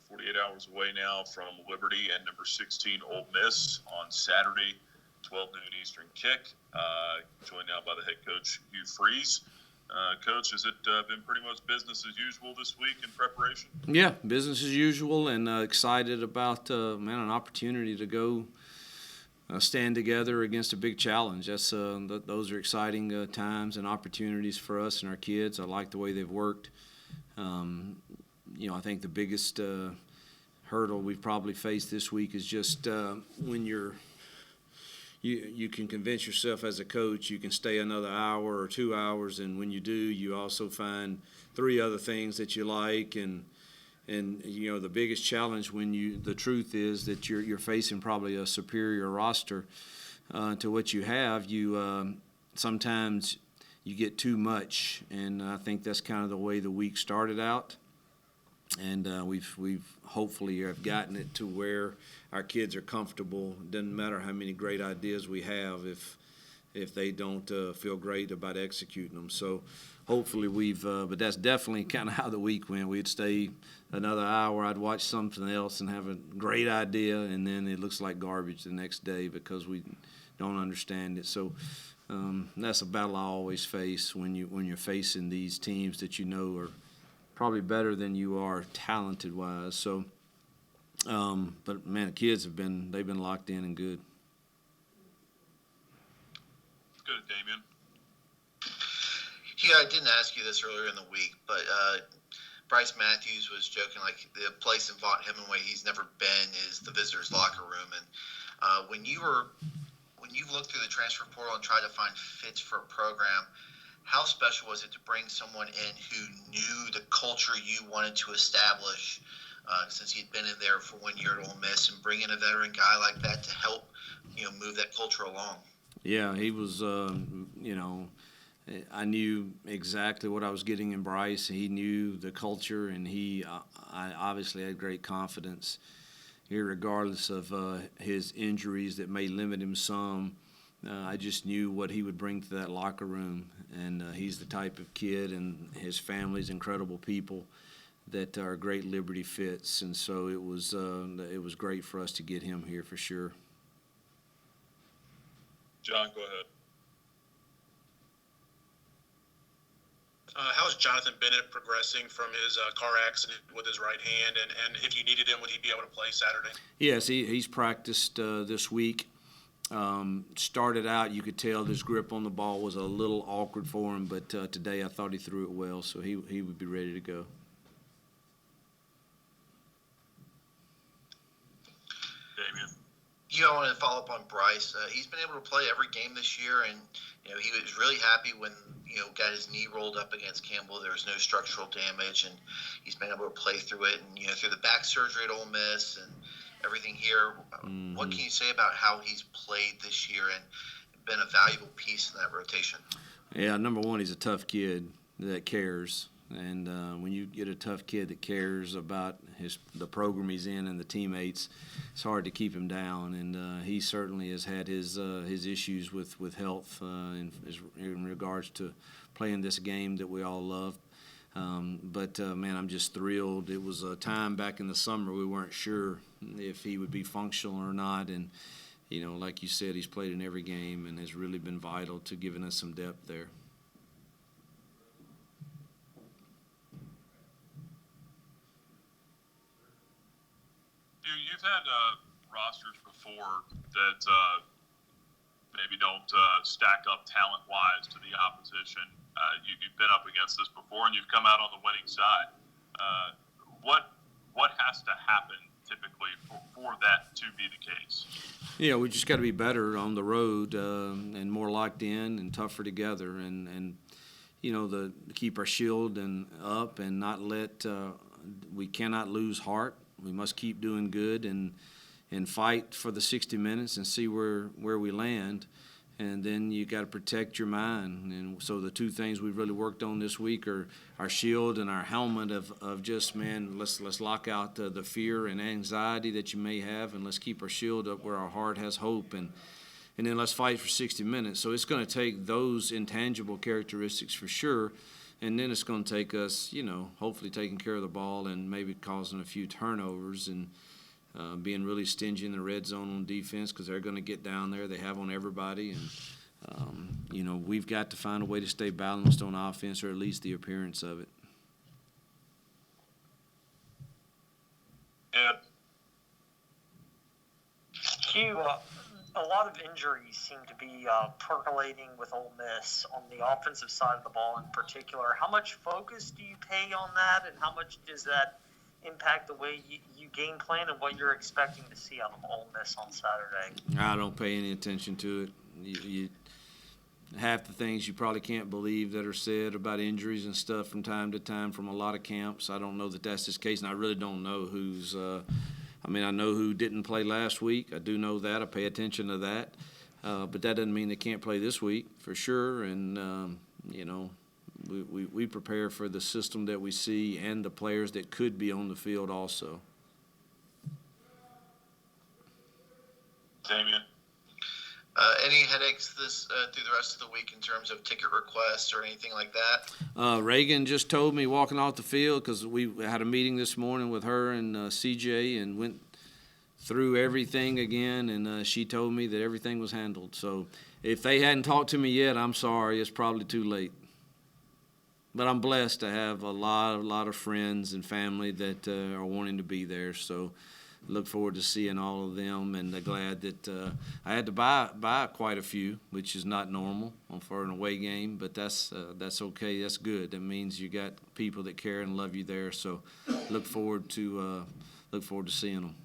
48 hours away now from Liberty and number 16 Ole Miss on Saturday, 12 noon Eastern kick. Joined now by the head coach, Hugh Freeze. Coach, has it been pretty much business as usual this week in preparation? Yeah, business as usual, and excited about an opportunity to go stand together against a big challenge. Those are exciting times and opportunities for us and our kids. I like the way they've worked. I think the biggest hurdle we've probably faced this week is just when you can convince yourself as a coach you can stay another hour or 2 hours, and when you do, you also find 3 other things that you like, and the biggest challenge the truth is that you're facing probably a superior roster to what you have. Sometimes you get too much, and I think that's kind of the way the week started out. And we've hopefully have gotten it to where our kids are comfortable. It doesn't matter how many great ideas we have if they don't feel great about executing them. So hopefully but that's definitely kind of how the week went. We'd stay another hour, I'd watch something else and have a great idea, and then it looks like garbage the next day because we don't understand it. So that's a battle I always face when you're facing these teams that you know are probably better than you are talented-wise. So, but man, the kids they've been locked in and good. Good, Damien. Yeah, I didn't ask you this earlier in the week, but Bryce Matthews was joking like the place in Vaught Hemingway he's never been is the visitors' locker room. And when you looked through the transfer portal and tried to find fits for a program, how special was it to bring someone in who knew the culture you wanted to establish since he'd been in there for 1 year at Ole Miss, and bring in a veteran guy like that to help move that culture along? Yeah, he was, I knew exactly what I was getting in Bryce. He knew the culture, and I obviously had great confidence here, regardless of his injuries that may limit him some. I just knew what he would bring to that locker room, and he's the type of kid, and his family's incredible people that are great Liberty fits, and so it was great for us to get him here for sure. John, go ahead. How's Jonathan Bennett progressing from his car accident with his right hand, and if you needed him, would he be able to play Saturday? Yes, he's practiced this week. Started out, you could tell his grip on the ball was a little awkward for him, but today I thought he threw it well, so he would be ready to go. Damien. I wanted to follow up on Bryce. He's been able to play every game this year, and he was really happy when got his knee rolled up against Campbell. There was no structural damage, and he's been able to play through it. And through the back surgery at Ole Miss and everything here, what can you say about how he's played this year and been a valuable piece in that rotation? Yeah, number one, he's a tough kid that cares. And when you get a tough kid that cares about the program he's in and the teammates, it's hard to keep him down. And he certainly has had his issues with health in regards to playing this game that we all love. But man, I'm just thrilled. It was a time back in the summer we weren't sure if he would be functional or not. And, like you said, he's played in every game and has really been vital to giving us some depth there. You've had rosters before that maybe don't stack up talent-wise to the opposition. You've been up against this before, and you've come out on the winning side. What has to happen typically for that to be the case? Yeah, we just got to be better on the road and more locked in and tougher together, and keep our shield and up and not let we cannot lose heart. We must keep doing good and fight for the 60 minutes and see where we land. And then you got to protect your mind. And so the two things we've really worked on this week are our shield and our helmet of just, man, let's lock out the fear and anxiety that you may have, and let's keep our shield up where our heart has hope. And then let's fight for 60 minutes. So it's going to take those intangible characteristics for sure. And then it's going to take us, hopefully taking care of the ball and maybe causing a few turnovers and being really stingy in the red zone on defense because they're going to get down there. They have on everybody. And, we've got to find a way to stay balanced on offense, or at least the appearance of it. And Hugh, a lot of injuries seem to be percolating with Ole Miss on the offensive side of the ball in particular. How much focus do you pay on that, and how much does that impact the way you game plan and what you're expecting to see out of Ole Miss on Saturday? I don't pay any attention to it. Half the things you probably can't believe that are said about injuries and stuff from time to time from a lot of camps. I don't know that that's the case, and I really don't know who's I know who didn't play last week. I do know that. I pay attention to that. But that doesn't mean they can't play this week, for sure. And, we prepare for the system that we see and the players that could be on the field also. Damian? Any headaches through the rest of the week in terms of ticket requests or anything like that? Reagan just told me walking off the field, because we had a meeting this morning with her and CJ and went through everything again, and she told me that everything was handled. So if they hadn't talked to me yet, I'm sorry. It's probably too late. But I'm blessed to have a lot of friends and family that are wanting to be there. So look forward to seeing all of them, and glad that I had to buy quite a few, which is not normal for an away game, but that's okay. That's good. That means you got people that care and love you there. So look forward to seeing them.